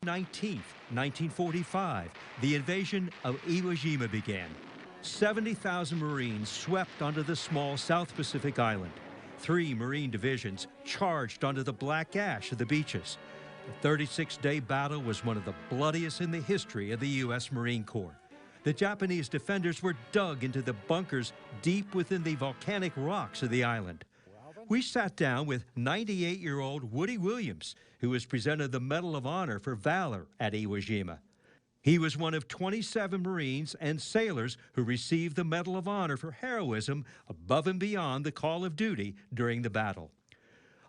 19th, 1945, the invasion of Iwo Jima began. 70,000 Marines swept onto the small South Pacific island. 3 Marine divisions charged onto the black ash of the beaches. The 36-day battle was one of the bloodiest in the history of the U.S. Marine Corps. The Japanese defenders were dug into the bunkers deep within the volcanic rocks of the island. We sat down with 98-year-old Woody Williams, who was presented the Medal of Honor for Valor at Iwo Jima. He was one of 27 Marines and sailors who received the Medal of Honor for heroism above and beyond the call of duty during the battle.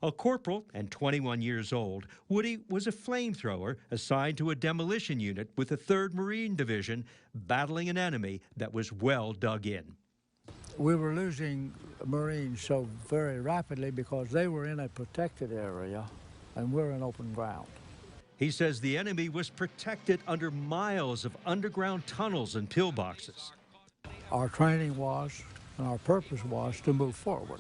A corporal and 21 years old, Woody was a flamethrower assigned to a demolition unit with the 3rd Marine Division, battling an enemy that was well dug in. We were losing Marines so very rapidly because they were in a protected area and we're in open ground. He says the enemy was protected under miles of underground tunnels and pillboxes. Our training was, and our purpose was, to move forward.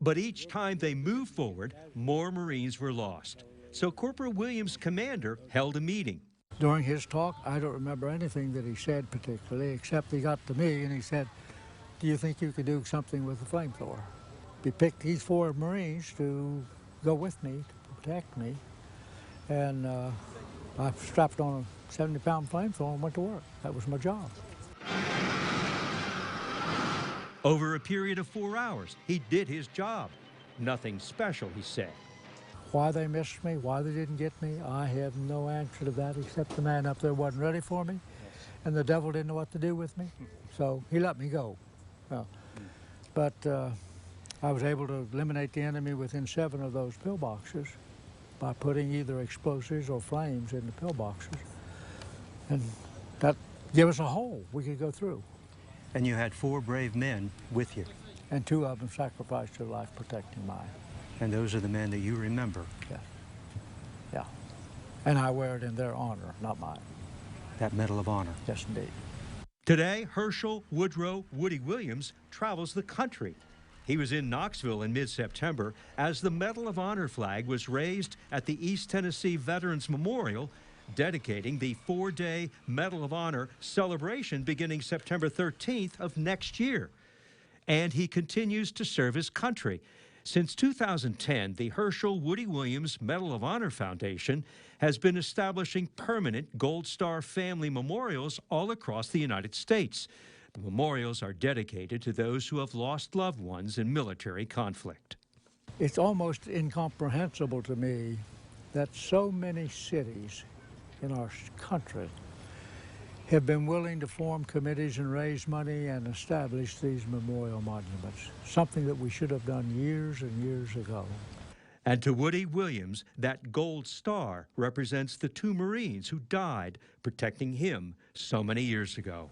But each time they moved forward, more Marines were lost. So Corporal Williams' commander held a meeting. During his talk, I don't remember anything that he said particularly, except he got to me and he said, "Do you think you could do something with the flamethrower?" He picked these 4 Marines to go with me, to protect me, and I strapped on a 70-pound flamethrower and went to work. That was my job. Over a period of 4 hours, he did his job. Nothing special, he said. Why they missed me, why they didn't get me, I have no answer to that, except the man up there wasn't ready for me, and the devil didn't know what to do with me, so he let me go. But I was able to eliminate the enemy within 7 of those pillboxes by putting either explosives or flames in the pillboxes, and that gave us a hole we could go through. And you had 4 brave men with you. And 2 of them sacrificed their life protecting mine. And those are the men that you remember. Yeah. Yeah. And I wear it in their honor, not mine. That Medal of Honor. Yes, indeed. Today, Herschel Woodrow Woody Williams travels the country. He was in Knoxville in mid-September as the Medal of Honor flag was raised at the East Tennessee Veterans Memorial, dedicating the 4-day Medal of Honor celebration beginning September 13th of next year. And he continues to serve his country. Since 2010, the Herschel Woody Williams Medal of Honor Foundation has been establishing permanent Gold Star family memorials all across the United States. The memorials are dedicated to those who have lost loved ones in military conflict. It's almost incomprehensible to me that so many cities in our country have been willing to form committees and raise money and establish these memorial monuments, something that we should have done years and years ago. And to Woody Williams, that gold star represents the 2 Marines who died protecting him so many years ago.